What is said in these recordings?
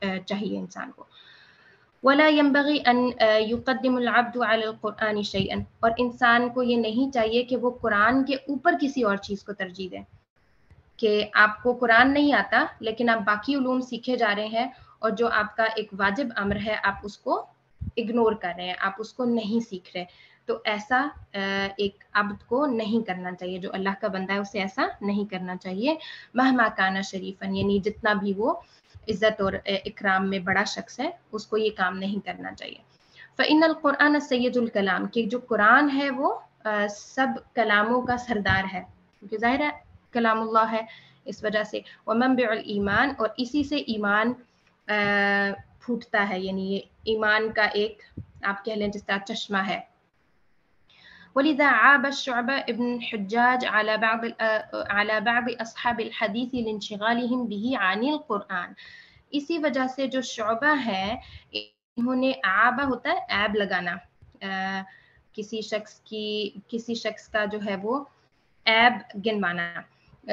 چاہیے انسان کو. ولا ينبغي ان يقدم العبد على القرآن شيئا، اور انسان کو یہ نہیں چاہیے کہ وہ قرآن کے اوپر کسی اور چیز کو ترجیح دے، کہ آپ کو قرآن نہیں آتا لیکن آپ باقی علوم سیکھے جا رہے ہیں اور جو آپ کا ایک واجب امر ہے آپ اس کو اگنور کر رہے ہیں، آپ اس کو نہیں سیکھ رہے. تو ایسا ایک عبد کو نہیں کرنا چاہیے، جو اللہ کا بندہ ہے اسے ایسا نہیں کرنا چاہیے. مہما کانا شریفن، یعنی جتنا بھی وہ عزت اور اکرام میں بڑا شخص ہے اس کو یہ کام نہیں کرنا چاہیے. فإن القرآن سید الکلام، کہ جو قرآن ہے وہ سب کلاموں کا سردار ہے، کیونکہ ظاہر ہے کلام اللہ ہے اس وجہ سے. ومنبع الایمان، اور اسی سے ایمان پھوٹتا ہے، یعنی یہ ایمان کا ایک آپ کہہ لیں جس طرح چشمہ ہے. ولذا عاب الشعبہ ابن حجاج على بعض اصحاب الحدیث لانشغالهم به عن القرآن. اسی وجہ سے جو شعبہ ہے انہوں نے عابہ ہوتا ہے عیب لگانا، کسی شخص کا جو ہے وہ عیب گنوانا.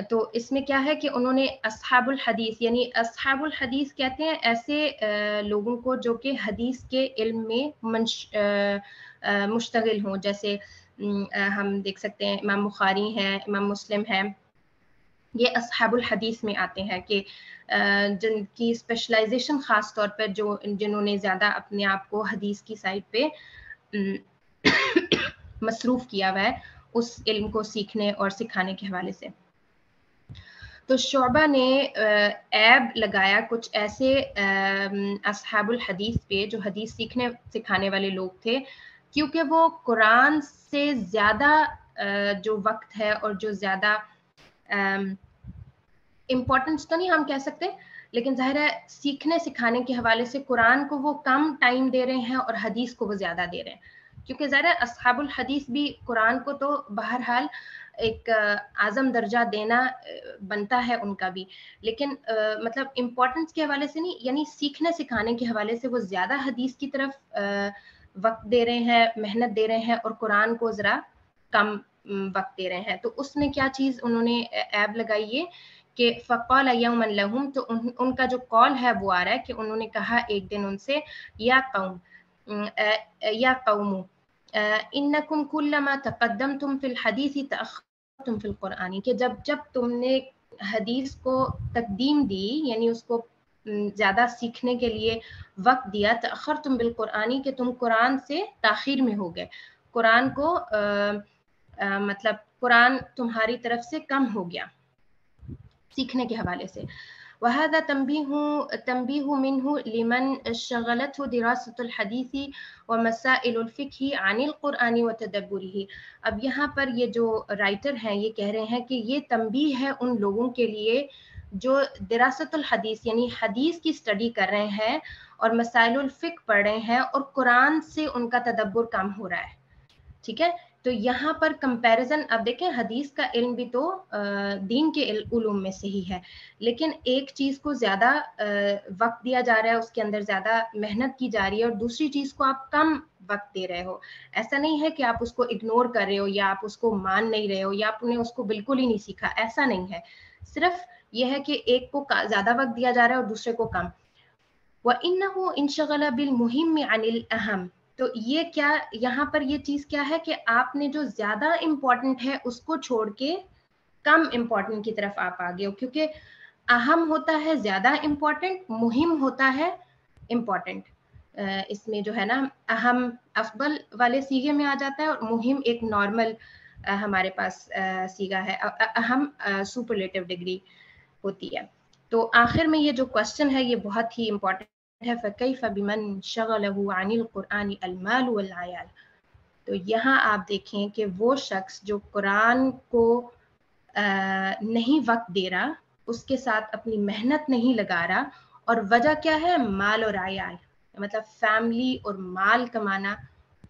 تو اس میں کیا ہے کہ انہوں نے اصحاب الحدیث، یعنی اصحاب الحدیث کہتے ہیں ایسے لوگوں کو جو کہ حدیث کے علم میں مشتغل ہوں. جیسے ہم دیکھ سکتے ہیں امام بخاری ہیں، امام مسلم ہیں، یہ اصحاب الحدیث میں آتے ہیں کہ جن کی اسپیشلائزیشن خاص طور پر جنہوں نے زیادہ اپنے آپ کو حدیث کی سائٹ پہ مصروف کیا ہوا ہے اس علم کو سیکھنے اور سکھانے کے حوالے سے. تو شعبہ نے عیب لگایا کچھ ایسے اصحاب الحدیث پہ جو حدیث سیکھنے سکھانے والے لوگ تھے، کیونکہ وہ قرآن سے زیادہ جو وقت ہے اور جو زیادہ امپورٹنس تو نہیں ہم کہہ سکتے، لیکن ظاہر ہے سیکھنے سکھانے کے حوالے سے قرآن کو وہ کم ٹائم دے رہے ہیں اور حدیث کو وہ زیادہ دے رہے ہیں. کیونکہ ظاہر ہے اصحاب الحدیث بھی قرآن کو تو بہرحال ایک اعظم درجہ دینا بنتا ہے ان کا بھی، لیکن مطلب امپورٹنس کے حوالے سے نہیں، یعنی سیکھنے سکھانے کے حوالے سے وہ زیادہ حدیث کی طرف وقت دے رہے ہیں، محنت دے رہے ہیں، اور قرآن کو ذرا کم وقت دے رہے ہیں. تو اس میں کیا چیز انہوں نے عیب لگائی ہے کہ فقال یوما لہم، تو ان کا جو قول ہے وہ آ رہا ہے کہ انہوں نے کہا ایک دن ان سے، یا قوم انکم کلما تقدمتم فی الحدیث تأخرتم فی القرآن، کہ جب تم نے حدیث کو تقدیم دی، یعنی اس کو زیادہ سیکھنے کے لیے وقت دیا، تأخرتم بالقرآن، کہ تم قرآن سے تاخیر میں ہو گئے، قرآن کو مطلب قرآن تمہاری طرف سے کم ہو گیا سیکھنے کے حوالے سے. وهذا تنبیہ منہ لمن شغلته دراسة الحدیث ومسائل الفقہ عن القرآن وتدبرہ. اب یہاں پر یہ جو رائٹر ہیں یہ کہہ رہے ہیں کہ یہ تنبیہ ہے ان لوگوں کے لیے جو دراست الحدیث یعنی حدیث کی اسٹڈی کر رہے ہیں اور مسائل الفقہ پڑھ رہے ہیں اور قرآن سے ان کا تدبر کم ہو رہا ہے. ٹھیک ہے، تو یہاں پر کمپیریزن اب دیکھیں، حدیث کا علم بھی تو دین کے علوم میں سے ہی ہے، لیکن ایک چیز کو زیادہ وقت دیا جا رہا ہے، اس کے اندر زیادہ محنت کی جا رہی ہے، اور دوسری چیز کو آپ کم وقت دے رہے ہو. ایسا نہیں ہے کہ آپ اس کو اگنور کر رہے ہو یا آپ اس کو مان نہیں رہے ہو یا آپ نے اس کو بالکل ہی نہیں سیکھا، ایسا نہیں ہے. صرف یہ ہے کہ ایک کو زیادہ وقت دیا جا رہا ہے اور دوسرے کو کم. وَإِنَّهُ انشغل بالمهم عن الأهم، تو یہ کیا یہاں پر یہ چیز کیا ہے کہ آپ نے جو زیادہ امپورٹنٹ ہے اس کو چھوڑ کے کم امپورٹنٹ کی طرف آپ آگے ہو، کیونکہ اہم ہوتا ہے زیادہ امپورٹنٹ، مہم ہوتا ہے امپورٹنٹ. اس میں جو ہے نا اہم افضل والے سیغے میں آ جاتا ہے اور مہم ایک نارمل ہمارے پاس سیغہ ہے، اہم سپرلیٹو ڈگری ہوتی ہے. تو آخر میں یہ جو کوشچن ہے یہ بہت ہی امپورٹنٹ ہے، فَكَيْفَ بِمَنْ شَغَلَهُ عَنِ الْقُرْآنِ الْمَالُ وَالْعَيَالُ. تو یہاں آپ دیکھیں کہ وہ شخص جو قرآن کو نہیں وقت دے رہا، اس کے ساتھ اپنی محنت نہیں لگا رہا، اور وجہ کیا ہے؟ مال اور عیال، مطلب فیملی اور مال کمانا،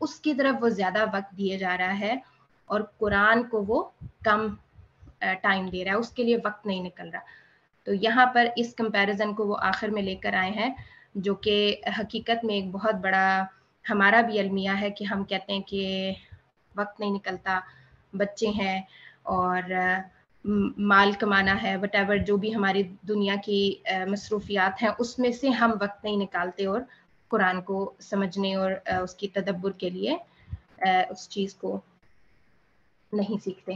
اس کی طرف وہ زیادہ وقت دیے جا رہا ہے اور قرآن کو وہ کم ٹائم دے رہا ہے، اس کے لیے وقت نہیں نکل رہا. تو یہاں پر اس کمپیریزن کو وہ آخر میں لے کر آئے ہیں، جو کہ حقیقت میں ایک بہت بڑا ہمارا بھی المیہ ہے کہ ہم کہتے ہیں کہ وقت نہیں نکلتا، بچے ہیں اور مال کمانا ہے، وٹ ایور جو بھی ہماری دنیا کی مصروفیات ہیں، اس میں سے ہم وقت نہیں نکالتے اور قرآن کو سمجھنے اور اس کی تدبر کے لیے اس چیز کو نہیں سیکھتے.